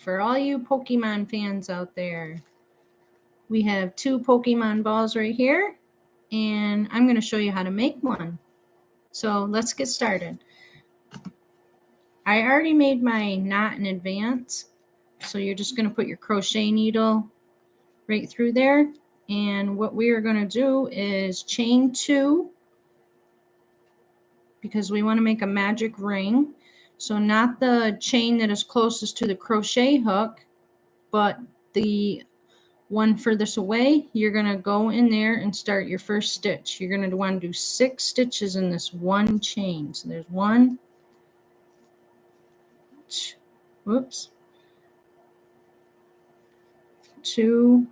for all you Pokemon fans out there, we have 2 Pokemon balls right here, and I'm going to show you how to make one. So let's get started. I already made my knot in advance, so you're just going to put your crochet needle right through there, and what we are going to do is chain 2 because we want to make a magic ring. So not the chain that is closest to the crochet hook, but the one furthest away. You're going to go in there and start your first stitch. You're going to want to do 6 stitches in this one chain. So there's 1, whoops, 2,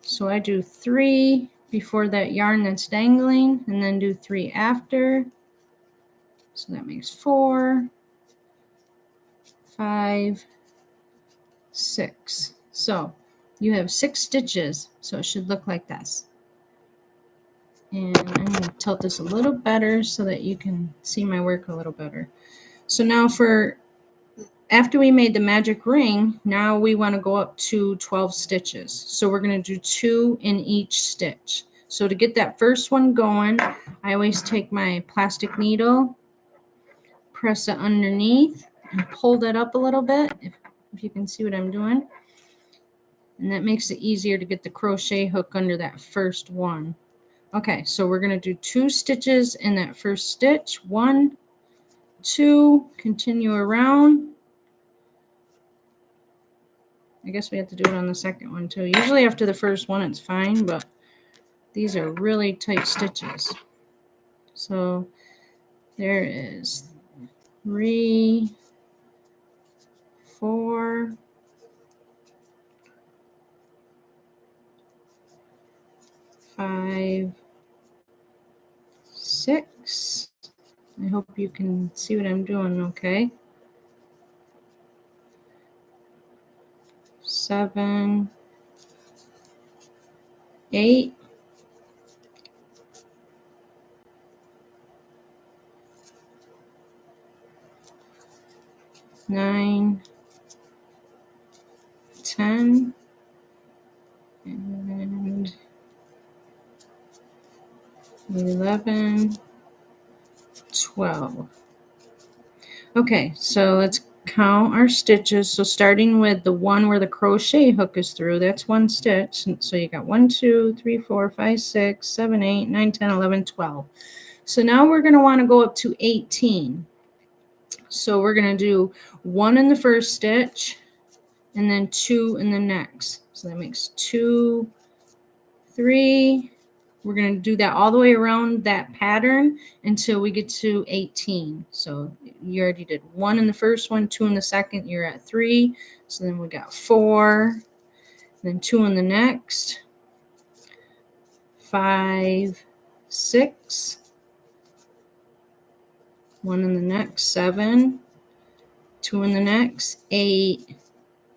so I do 3 before that yarn that's dangling, and then do 3 after. So that makes 4, 5, 6. So you have 6 stitches, so it should look like this. And I'm going to tilt this a little better so that you can see my work a little better. So now after we made the magic ring, now we want to go up to 12 stitches. So we're going to do 2 in each stitch. So to get that first one going, I always take my plastic needle, press it underneath, and pull that up a little bit, if you can see what I'm doing. And that makes it easier to get the crochet hook under that first one. Okay, so we're going to do 2 stitches in that first stitch. 1, 2, continue around. I guess we have to do it on the second one too. Usually after the first one it's fine, but these are really tight stitches. So there is 3, 4, 5, 6. I hope you can see what I'm doing okay. 7, 8, 9, 10, and 11, 12. Okay, so let's count our stitches. So starting with the one where the crochet hook is through, that's 1 stitch. So you got 1, 2, 3, 4, 5, 6, 7, 8, 9, 10, 11, 12. So now we're going to want to go up to 18. So we're going to do 1 in the first stitch and then 2 in the next. So that makes 2, 3. We're going to do that all the way around that pattern until we get to 18. So you already did 1 in the first one, 2 in the second, you're at 3. So then we got 4, then 2 in the next, 5, 6, 1 in the next, 7, 2 in the next, 8,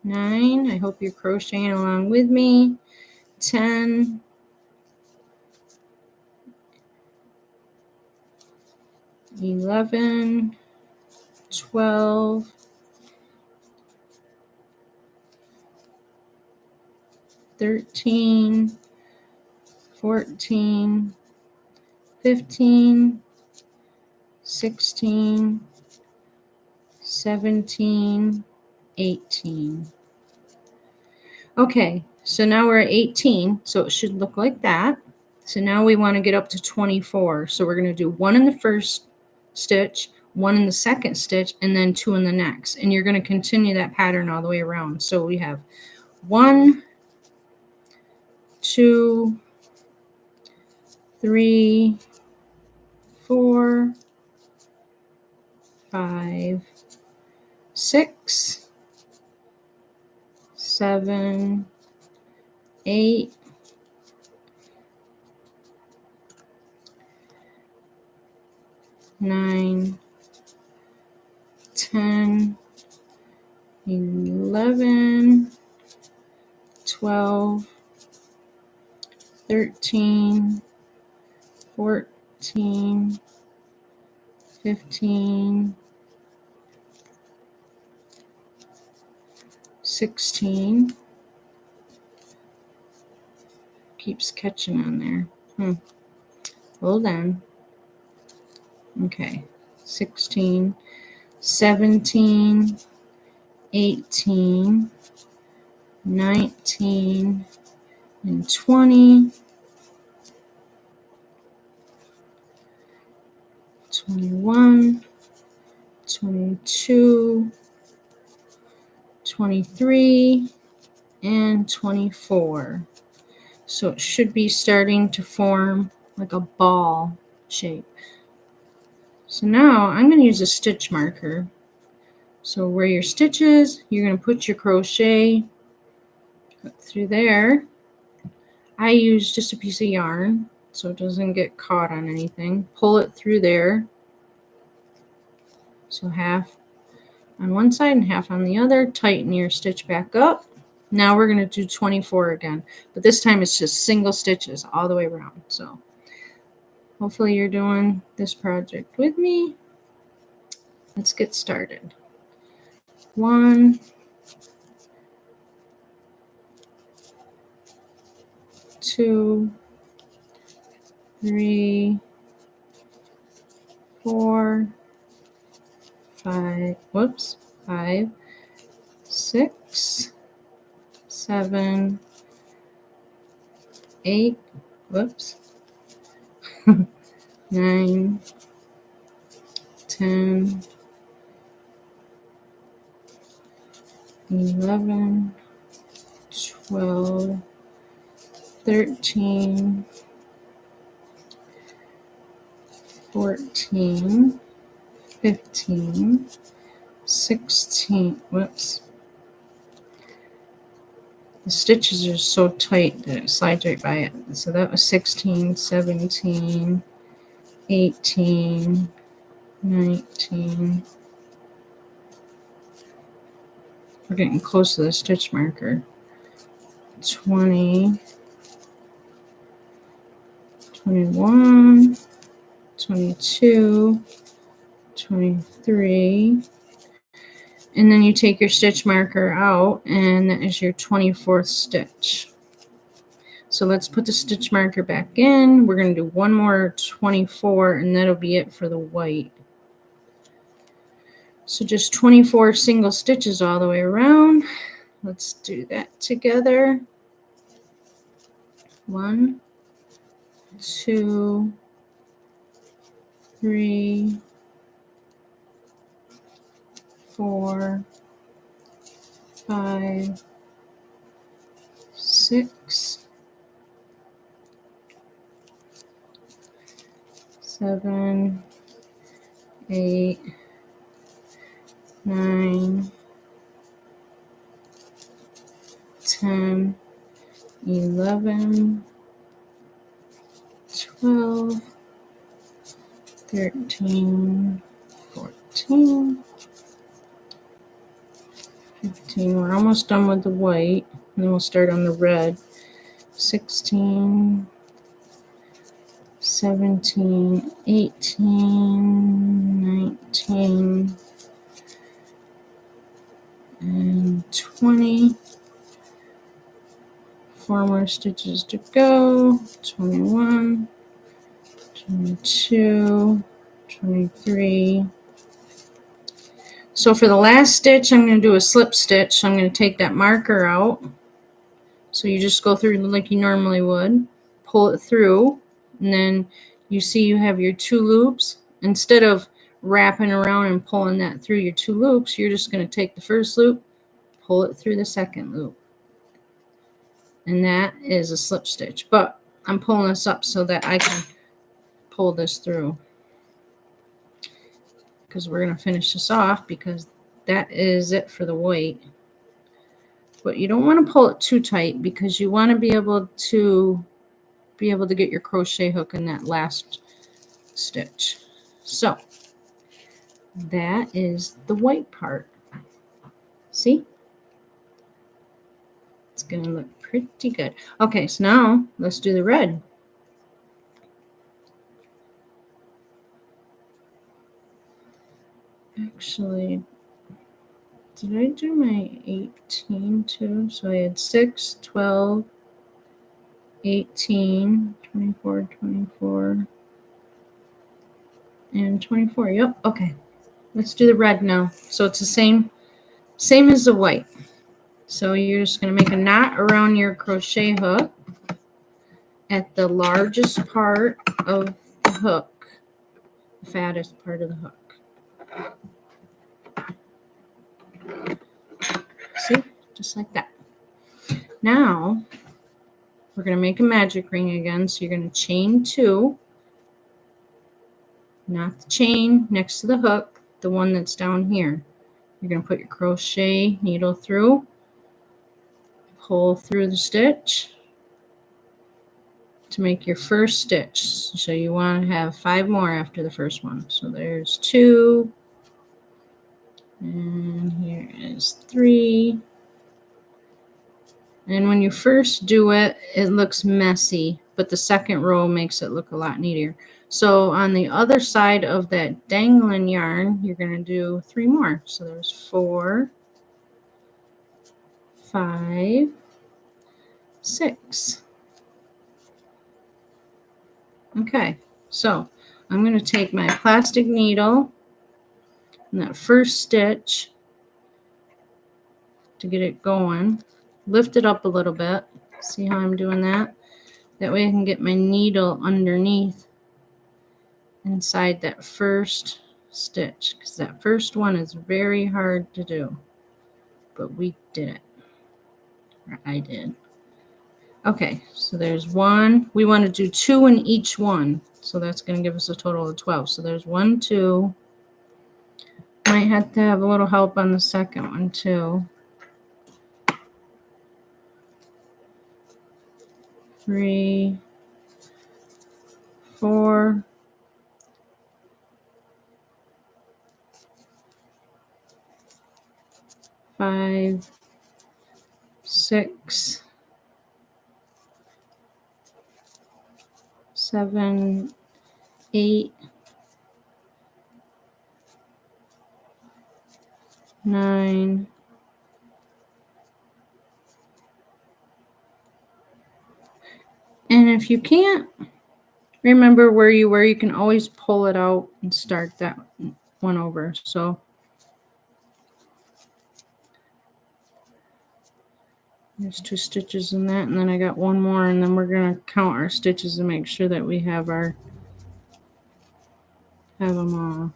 9. I hope you're crocheting along with me. 10, 11, 12, 13, 14, 15, 16, 17, 18. Okay, so now we're at 18, so it should look like that. So now we want to get up to 24. So we're going to do 1 in the first stitch, 1 in the second stitch, and then 2 in the next. And you're going to continue that pattern all the way around. So we have 1, 2, 3, 4, 5, 6, 7, 8, 9, 10, 11, 12, 13, 14, 15, 16. Keeps catching on there. Hold on. Okay. 16, 17, 18, 19, and 20, 21, 22, 23, and 24. So it should be starting to form like a ball shape. So now I'm going to use a stitch marker. So where your stitch is, you're going to put your crochet through there. I use just a piece of yarn so it doesn't get caught on anything. Pull it through there. So half on one side and half on the other. Tighten your stitch back up. Now we're going to do 24 again, but this time it's just single stitches all the way around. So hopefully you're doing this project with me. Let's get started. 1, 2, 3, 4, 5, 6, 7, 8, 9, 10, 11, 12, 13, 14, 15, 16, the stitches are so tight that it slides right by it. So that was 16, 17, 18, 19. We're getting close to the stitch marker. 20, 21, 22, 23. And then you take your stitch marker out, and that is your 24th stitch. So let's put the stitch marker back in. We're going to do one more 24, and that'll be it for the white. So just 24 single stitches all the way around. Let's do that together. 1, 2, 3, 4, 5, 6, 7, 8, 9, 10, 11, 12, 13, 14, 15. We're almost done with the white. And then we'll start on the red. 16, 17, 18, 19, and 20. 4 more stitches to go. 21, 22, 23. So for the last stitch, I'm going to do a slip stitch. So I'm going to take that marker out. So you just go through like you normally would, pull it through, and then you see you have your 2 loops. Instead of wrapping around and pulling that through your 2 loops, you're just going to take the first loop, pull it through the second loop. And that is a slip stitch. But I'm pulling this up so that I can pull this through, because we're going to finish this off, because that is it for the white. But you don't want to pull it too tight, because you want to be able to get your crochet hook in that last stitch. So that is the white part. See? It's going to look pretty good. Okay, so now let's do the red. Actually, Did I do my 18 too? So I had 6, 12, 18, 24, 24, and 24. Yep, okay. Let's do the red now. So it's the same as the white. So you're just going to make a knot around your crochet hook at the largest part of the hook, the fattest part of the hook. See? Just like that. Now, we're going to make a magic ring again. So you're going to chain 2, not the chain next to the hook, the one that's down here. You're going to put your crochet needle through, pull through the stitch to make your first stitch. So you want to have 5 more after the first one. So there's 2, and here is 3. And when you first do it, it looks messy, but the second row makes it look a lot neater. So on the other side of that dangling yarn, you're going to do 3 more. So there's 4, 5, 6. Okay, so I'm going to take my plastic needle and that first stitch to get it going, lift it up a little bit. See how I'm doing that? That way I can get my needle underneath inside that first stitch, because that first one is very hard to do, but we did it, or I did. Okay, so there's 1. We want to do 2 in each one, so that's going to give us a total of 12. So there's 1, 2. Might have to have a little help on the second one too. 3, 4, 5, 6, 7, 8, 9, and if you can't remember where you were, you can always pull it out and start that one over. So there's 2 stitches in that, and then I got 1 more, and then we're going to count our stitches and make sure that we have them all.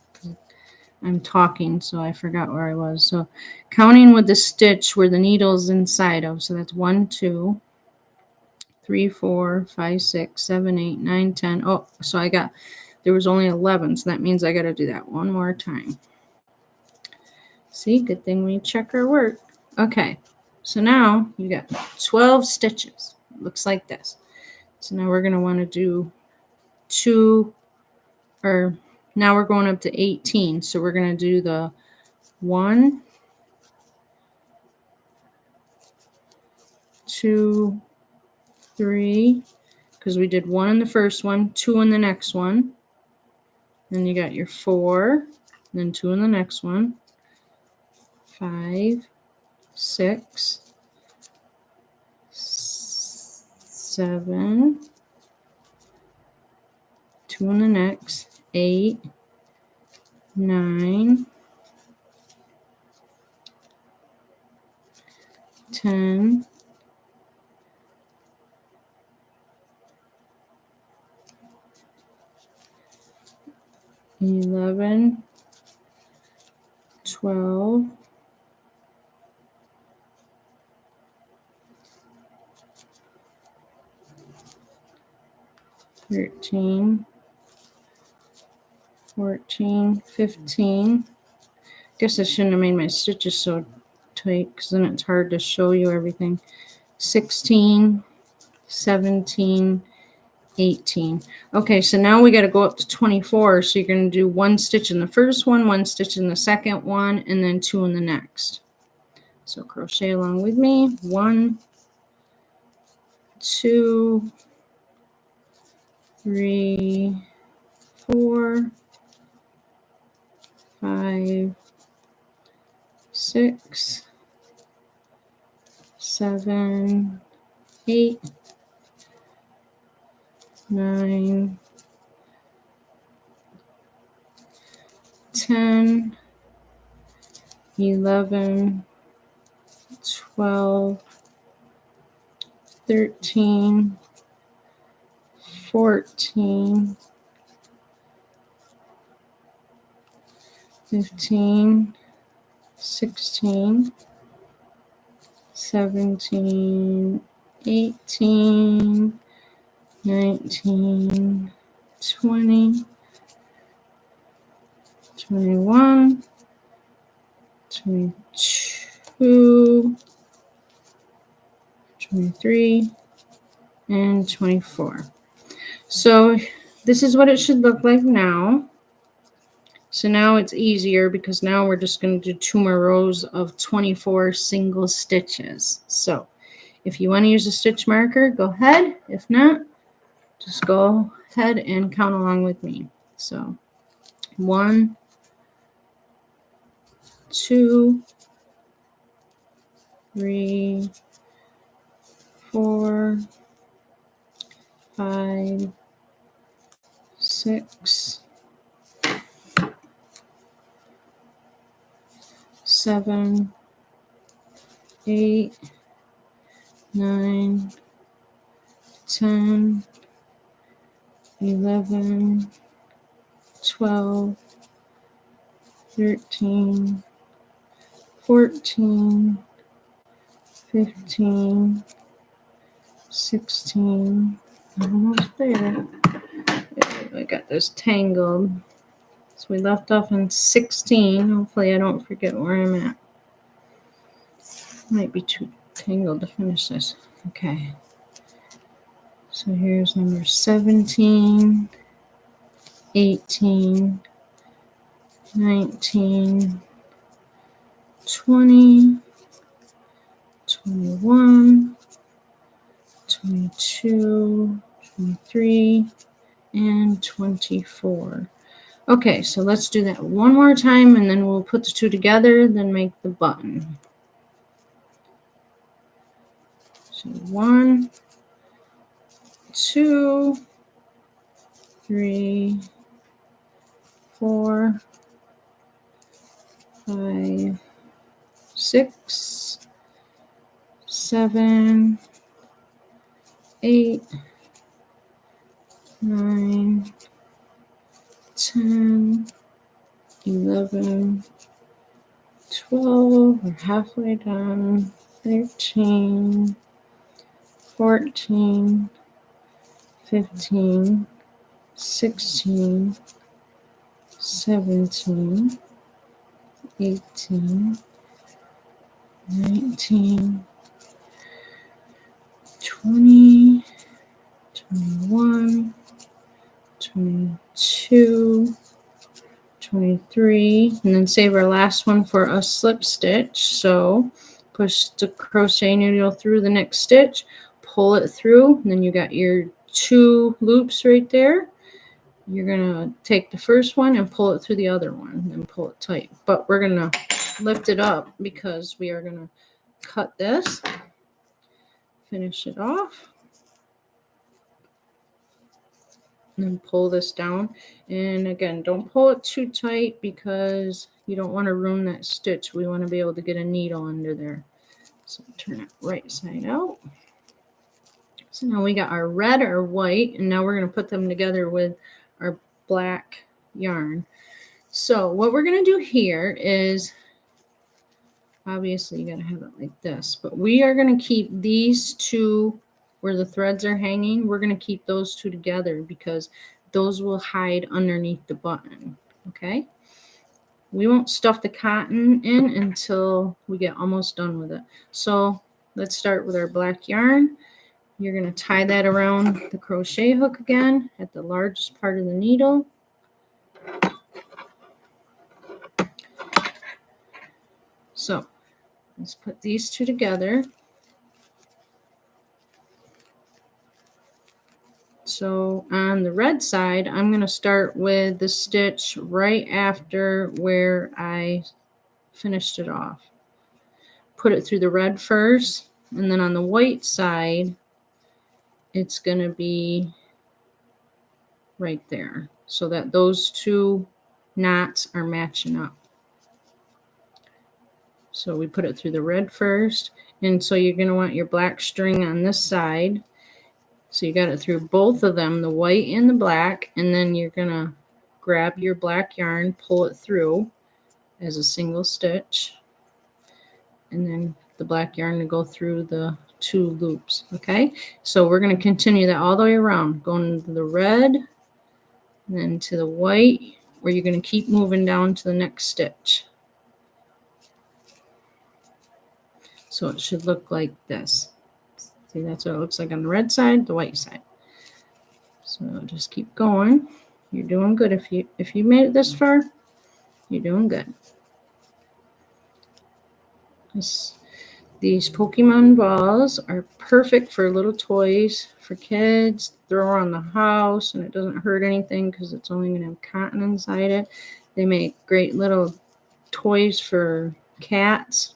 I'm talking, so I forgot where I was. So counting with the stitch where the needle's inside of. So that's 1, 2, 3, 4, 5, 6, 7, 8, 9, 10. Oh, so there was only 11, so that means I got to do that one more time. See, good thing we check our work. Okay, so now you got 12 stitches. It looks like this. So now we're going to want to do 2, or now we're going up to 18. So we're going to do the 1, 2, 3, because we did 1 in the first one, 2 in the next one. Then you got your 4, then 2 in the next one, 5, 6, 7, 2 in the next, 8, 9, 10, 11, 12, 13, 14, 15. Guess I shouldn't have made my stitches so tight, because then it's hard to show you everything. 16, 17, 18. Okay, so now we got to go up to 24. So you're going to do 1 stitch in the first one, 1 stitch in the second one, and then 2 in the next. So crochet along with me. 1, 2, 3, 4, 5, 6, 7, 8, 9, 10, 11, 12, 13, 14, 15, 16, 17, 18, 19, 20, 21, 22, 23, and 24. So this is what it should look like now. So now it's easier because now we're just going to do 2 more rows of 24 single stitches. So if you want to use a stitch marker, go ahead. If not, just go ahead and count along with me. So 1, 2, 3, 4, 5, 6, 7, 8, 9, 10, 11, 12, 13, 14, 15, 16, almost there. I got this tangled. So we left off on 16. Hopefully I don't forget where I'm at. Might be too tangled to finish this. Okay. So here's number 17, 18, 19, 20, 21, 22, 23, and 24. Okay, so let's do that one more time and then we'll put the 2 together, then make the button. So 1, 2, 3, 4, 5, 6, 7, 8, 9, 10, 11, 12, we're halfway done, 13, 14, 15, 16, 17, 18, 19, 20, 21, 22, 23, and then save our last one for a slip stitch. So push the crochet needle through the next stitch, pull it through, and then you got your 2 loops right there. You're gonna take the first one and pull it through the other one and pull it tight. But we're gonna lift it up because we are gonna cut this, finish it off, and then pull this down. And again, don't pull it too tight because you don't want to ruin that stitch. We want to be able to get a needle under there. So turn it right side out. So now we got our red or white, and now we're going to put them together with our black yarn. So what we're going to do here is, obviously you got to have it like this, but we are going to keep these 2 where the threads are hanging. We're going to keep those 2 together because those will hide underneath the button. Okay, we won't stuff the cotton in until we get almost done with it. So let's start with our black yarn. You're going to tie that around the crochet hook again at the largest part of the needle. So let's put these 2 together. So on the red side, I'm going to start with the stitch right after where I finished it off. put it through the red first, and then on the white side, it's going to be right there, so that those two knots are matching up. So we put it through the red first, and so you're going to want your black string on this side. So you got it through both of them, the white and the black, and then you're going to grab your black yarn, pull it through as a single stitch, and then the black yarn to go through the two loops. Okay, so we're going to continue that all the way around, going to the red, then to the white, where you're going to keep moving down to the next stitch. So it should look like this. See, that's what it looks like on the red side, the white side. So just keep going. You're doing good. If you made it this far, you're doing good. These Pokemon balls are perfect for little toys for kids. Throw around the house, and it doesn't hurt anything because it's only going to have cotton inside it. They make great little toys for cats.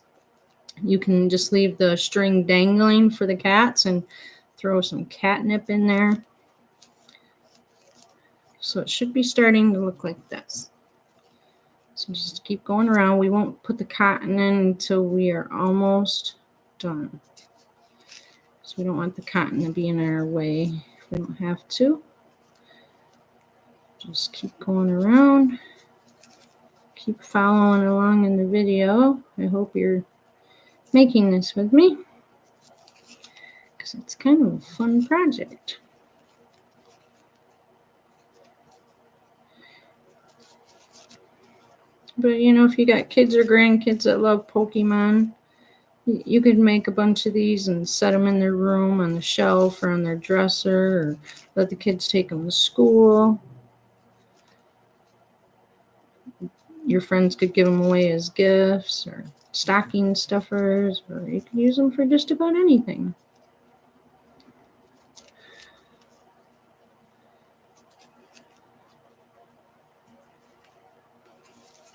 You can just leave the string dangling for the cats and throw some catnip in there. So it should be starting to look like this. So just keep going around. We won't put the cotton in until we are almost done. So we don't want the cotton to be in our way if we don't have to. Just keep going around. Keep following along in the video. I hope you're making this with me, because it's kind of a fun project. But you know, if you got kids or grandkids that love Pokemon, you could make a bunch of these and set them in their room on the shelf or on their dresser, or let the kids take them to school. Your friends could give them away as gifts or stocking stuffers, or you could use them for just about anything.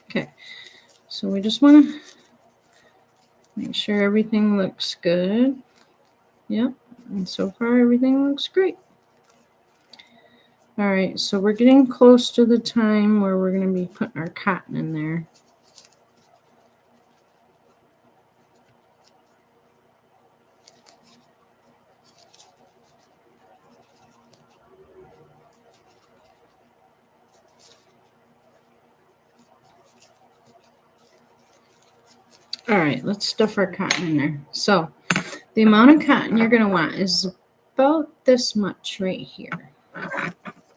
Okay, so we just want to make sure everything looks good. Yep, and so far everything looks great. All right, so we're getting close to the time where we're going to be putting our cotton in there. All right, let's stuff our cotton in there. So the amount of cotton you're going to want is about this much right here.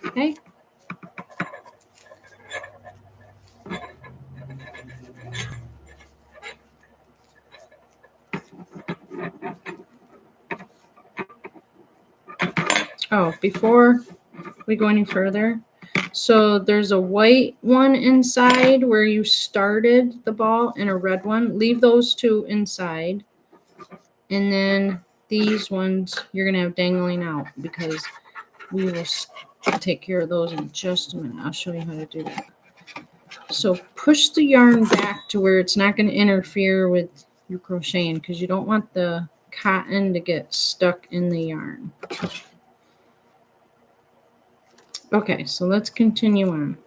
Okay. Oh, before we go any further, so there's a white one inside where you started the ball and a red one. Leave those two inside. And then these ones you're going to have dangling out, because we will take care of those in just a minute. I'll show you how to do that. So push the yarn back to where it's not going to interfere with your crocheting, because you don't want the cotton to get stuck in the yarn. Okay, so let's continue on.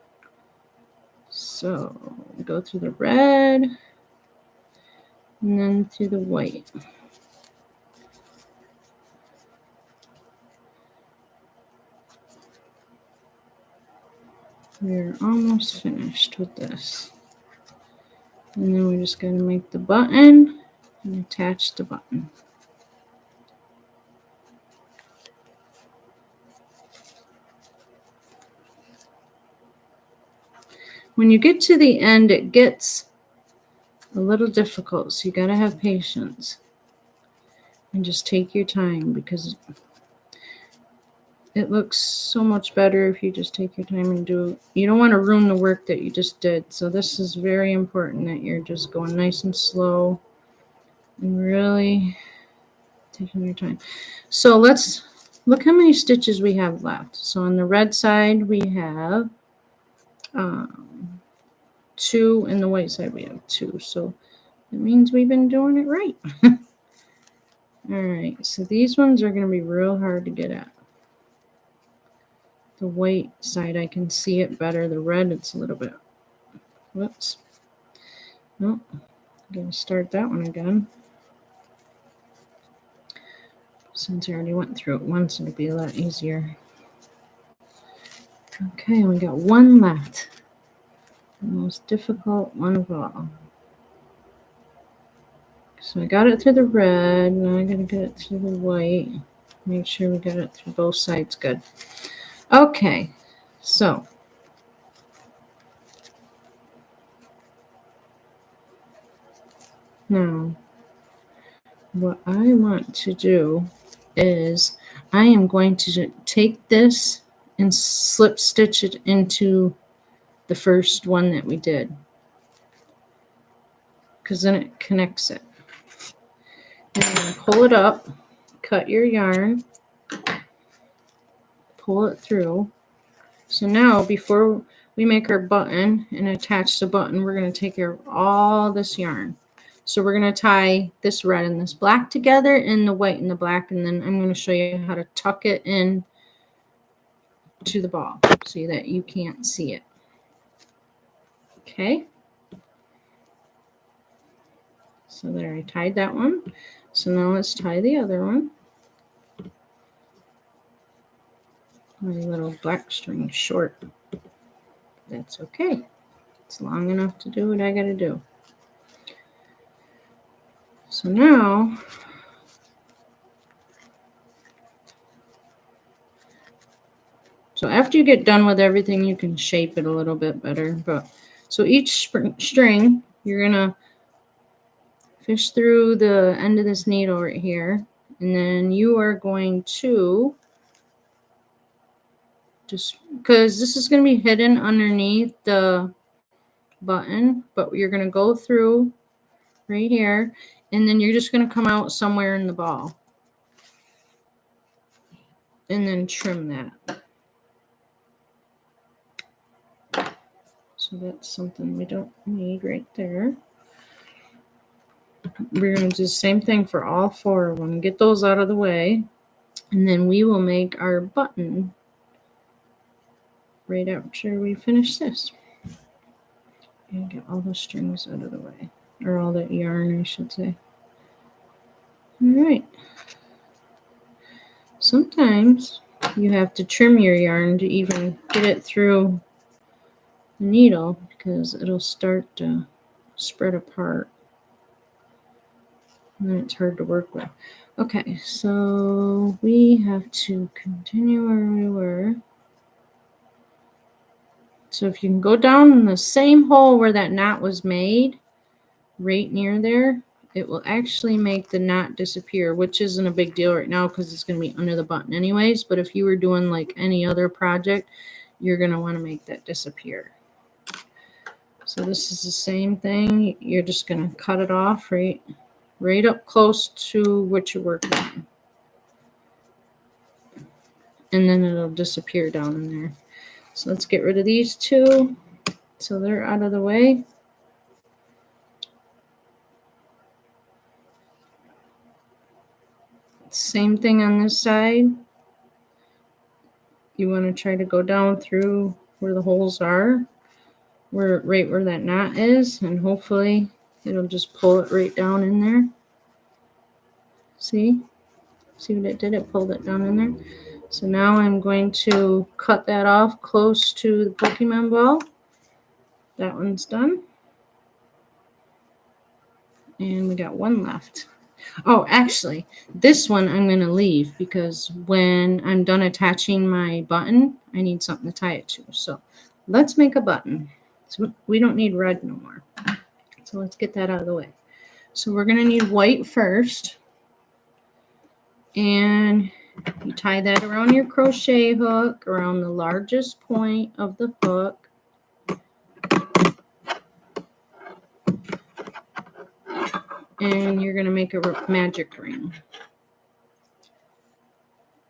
So go through the red and then through the white. We're almost finished with this. And then we're just going to make the button and attach the button. When you get to the end, it gets a little difficult, so you got to have patience. And just take your time, because it looks so much better if you just take your time and do it. You don't want to ruin the work that you just did. So this is very important, that you're just going nice and slow and really taking your time. So let's look how many stitches we have left. So on the red side we have 2, and the white side we have 2. So it means we've been doing it right. Alright, so these ones are going to be real hard to get at. The white side, I can see it better. The red, it's a little bit, whoops. Nope, I'm going to start that one again. Since I already went through it once, it'll be a lot easier. Okay, we got one left. The most difficult one of all. So I got it through the red, now I gotta get it through the white. Make sure we got it through both sides good. Okay, so now what I want to do is I am going to take this and slip stitch it into the first one that we did, because then it connects it. And pull it up, cut your yarn, pull it through. So now before we make our button and attach the button, we're going to take care of all this yarn. So we're going to tie this red and this black together and the white and the black, and then I'm going to show you how to tuck it in to the ball so that you can't see it. Okay. So there, I tied that one. So now let's tie the other one. My little black string is short. That's okay. It's long enough to do what I gotta do. So now, so after you get done with everything, you can shape it a little bit better. But so each string, you're gonna fish through the end of this needle right here, and then you are going to just, because this is going to be hidden underneath the button, but you're going to go through right here, and then you're just going to come out somewhere in the ball and then trim that. So that's something we don't need right there. We're going to do the same thing for all four of them. Get those out of the way, and then we will make our button right after we finish this. And get all the strings out of the way, or all that yarn, I should say. All right. Sometimes you have to trim your yarn to even get it through the needle, because it'll start to spread apart. And then it's hard to work with. Okay, so we have to continue where we were. So if you can go down in the same hole where that knot was made, right near there, it will actually make the knot disappear, which isn't a big deal right now because it's going to be under the button anyways. But if you were doing like any other project, you're going to want to make that disappear. So this is the same thing. You're just going to cut it off right up close to what you're working on. And then it'll disappear down in there. So let's get rid of these two so they're out of the way. Same thing on this side. You want to try to go down through where the holes are, right where that knot is, and hopefully it'll just pull it right down in there. See what it did? It pulled it down in there. So now I'm going to cut that off close to the Pokemon ball. That one's done. And we got one left. Oh, actually, this one I'm going to leave because when I'm done attaching my button, I need something to tie it to. So let's make a button. So we don't need red no more. So let's get that out of the way. So we're going to need white first. And you tie that around your crochet hook, around the largest point of the hook. And you're going to make a magic ring.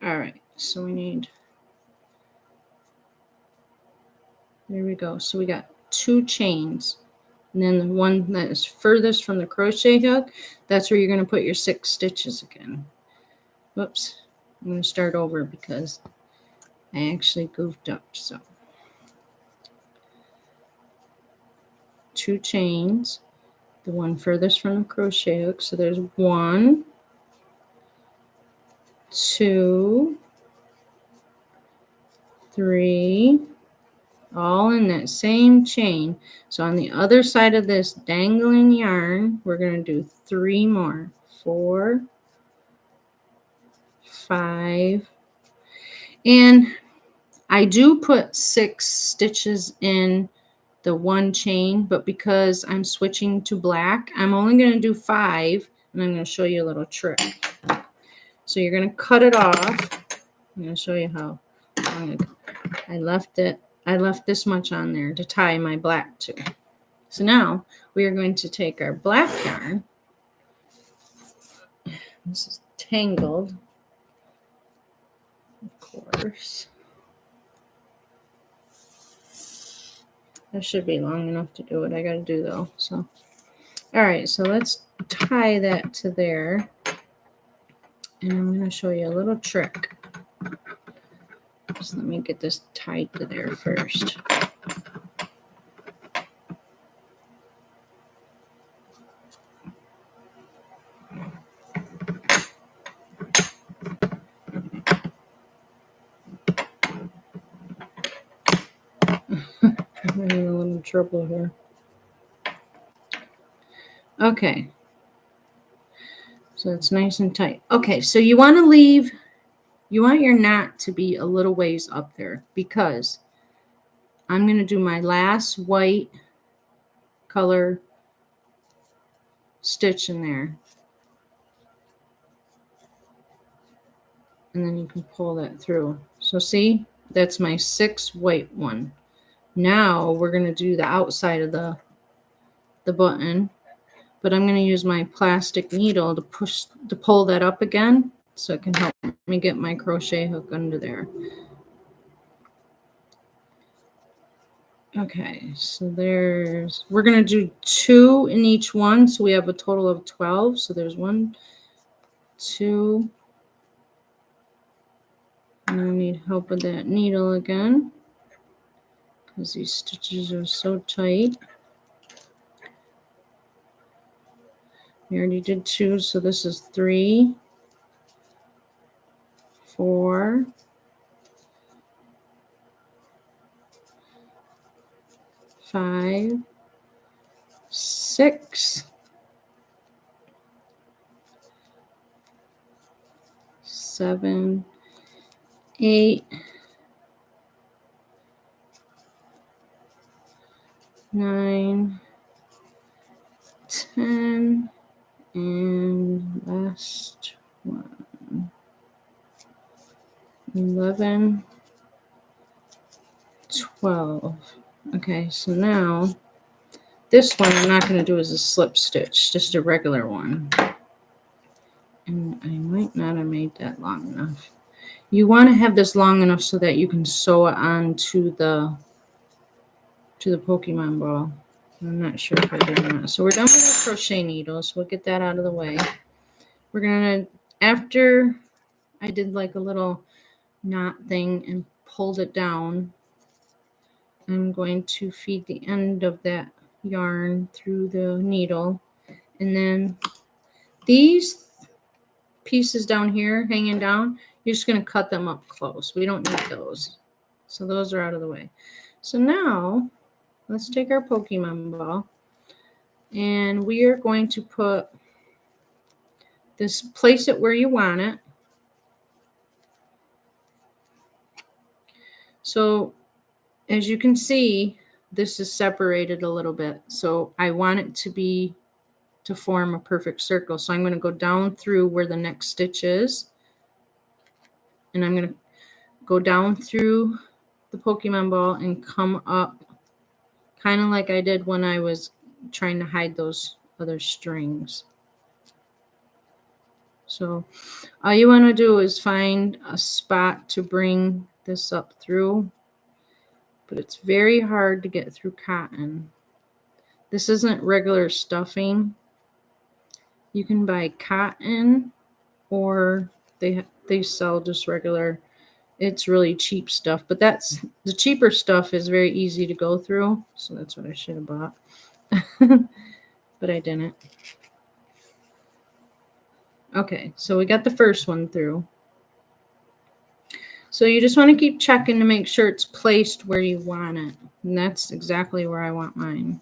All right, so we need, there we go. So we got 2 chains. And then the one that is furthest from the crochet hook, that's where you're going to put your 6 stitches again. Whoops. I'm going to start over because I actually goofed up. So 2 chains, the one furthest from the crochet hook. So there's 1, 2, 3, all in that same chain. So on the other side of this dangling yarn, we're going to do 3 more. 4, 5, and I do put 6 stitches in the one chain, but because I'm switching to black, I'm only going to do 5, and I'm going to show you a little trick. So you're going to cut it off. I'm going to show you how. I left this much on there to tie my black to. So now we are going to take our black yarn. This is tangled, of course. That should be long enough to do what I got to do though. So, all right, so let's tie that to there. And I'm going to show you a little trick. So let me get this tied to there first. I'm having a little trouble here. Okay. So it's nice and tight. Okay, so you want your knot to be a little ways up there because I'm going to do my last white color stitch in there. And then you can pull that through. So see, that's my 6th white one. Now we're going to do the outside of the button, but I'm going to use my plastic needle to pull that up again so it can help me get my crochet hook under there. Okay, so we're going to do 2 in each one, so we have a total of 12. So there's 1, 2, and I need help with that needle again because these stitches are so tight. We already did 2, so this is 3, 4, 5, 6, 7, 8, 9, 10, and last one, 11, 12. Okay, so now this one I'm not going to do as a slip stitch, just a regular one. And I might not have made that long enough. You want to have this long enough so that you can sew it onto the Pokemon ball. I'm not sure if I did or not. So we're done with our crochet needles. We'll get that out of the way. We're going to, after I did like a little knot thing and pulled it down, I'm going to feed the end of that yarn through the needle. And then these pieces down here hanging down, you're just going to cut them up close. We don't need those. So those are out of the way. So now let's take our Pokemon ball and we are going to put this, place it where you want it. So as you can see, this is separated a little bit. So I want it to form a perfect circle. So I'm going to go down through where the next stitch is. And I'm going to go down through the Pokemon ball and come up kind of like I did when I was trying to hide those other strings. So all you want to do is find a spot to bring this up through, but it's very hard to get through cotton. This isn't regular stuffing. You can buy cotton, or they sell just regular. It's really cheap stuff, but that's the cheaper stuff is very easy to go through. So that's what I should have bought, but I didn't. Okay, so we got the first one through. So you just want to keep checking to make sure it's placed where you want it. And that's exactly where I want mine.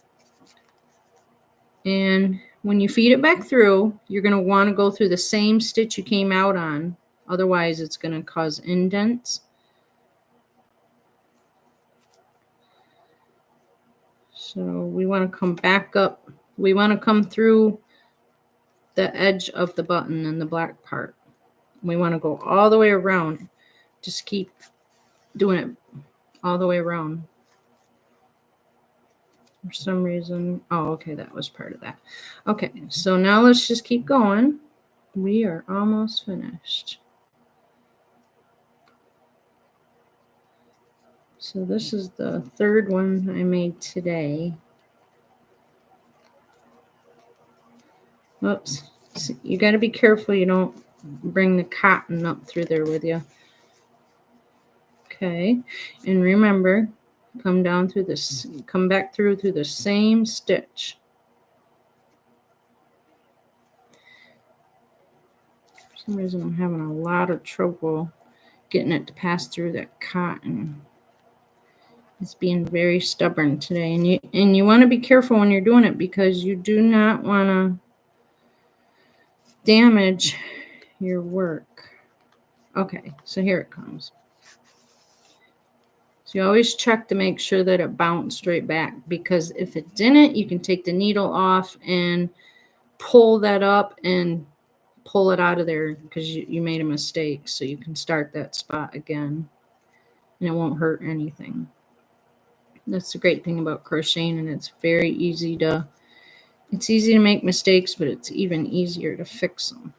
And when you feed it back through, you're going to want to go through the same stitch you came out on. Otherwise, it's going to cause indents. So we want to come back up. We want to come through the edge of the button and the black part. We want to go all the way around. Just keep doing it all the way around. For some reason, oh, okay, that was part of that. Okay, so now let's just keep going. We are almost finished. So this is the third one I made today. Oops, so you got to be careful you don't bring the cotton up through there with you. Okay, and remember, come down through this, come back through the same stitch. For some reason I'm having a lot of trouble getting it to pass through that cotton. It's being very stubborn today, and you want to be careful when you're doing it because you do not want to damage your work. Okay, so here it comes. So you always check to make sure that it bounced straight back, because if it didn't, you can take the needle off and pull that up and pull it out of there because you made a mistake. So you can start that spot again and it won't hurt anything. That's the great thing about crocheting, and it's very easy to, it's easy to make mistakes, but it's even easier to fix them.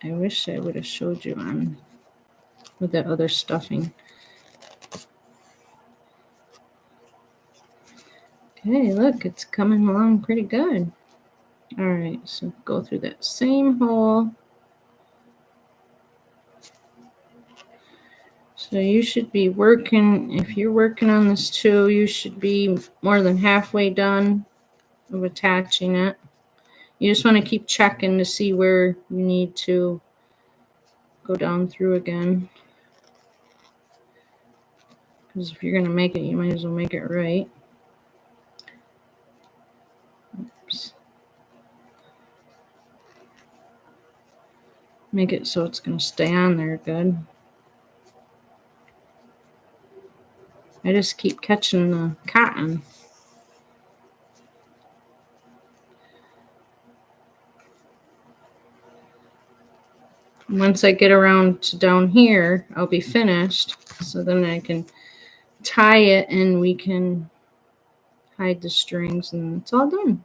I wish I would have showed you on with that other stuffing. Okay, look, it's coming along pretty good. All right, so go through that same hole. So you should be working, if you're working on this too, you should be more than halfway done of attaching it. You just want to keep checking to see where you need to go down through again. Because if you're going to make it, you might as well make it right. Oops. Make it so it's going to stay on there good. I just keep catching the cotton. Once I get around to down here, I'll be finished. So then I can tie it and we can hide the strings and it's all done.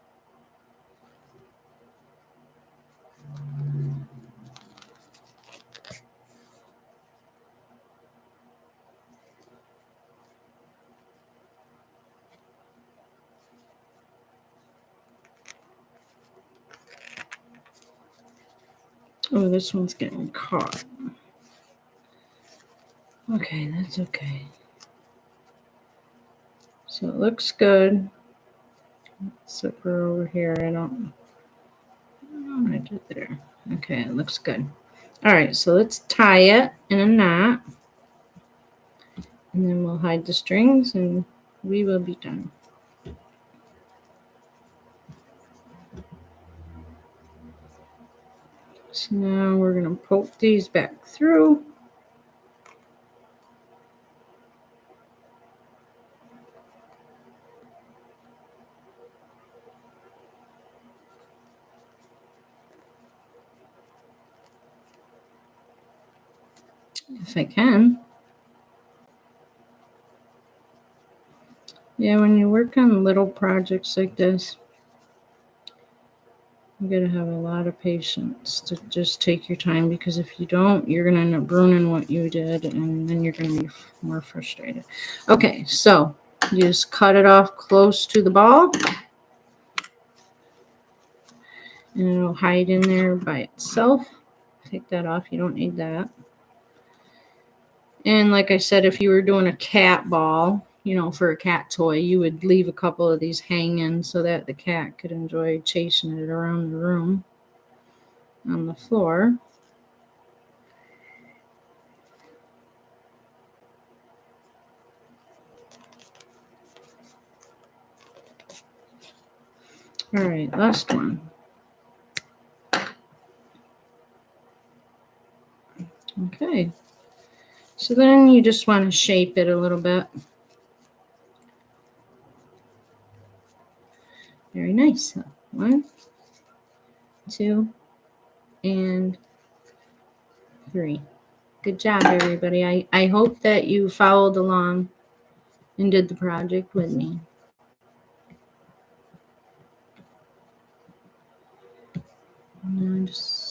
Oh, this one's getting caught. Okay, that's okay. So it looks good. Except for over here, I don't know what I did there. Okay, it looks good. All right, so let's tie it in a knot. And then we'll hide the strings and we will be done. So now we're going to poke these back through. If I can. Yeah, when you work on little projects like this, You gotta have a lot of patience to just take your time, because if you don't, you're gonna end up ruining what you did, and then you're gonna be more frustrated. Okay, so you just cut it off close to the ball, and it'll hide in there by itself. Take that off, you don't need that. And like I said, if you were doing a cat ball, you know, for a cat toy, you would leave a couple of these hanging so that the cat could enjoy chasing it around the room on the floor. All right, last one. Okay, so then you just want to shape it a little bit. Very nice. 1, 2, and 3. Good job, everybody. I hope that you followed along and did the project with me. Just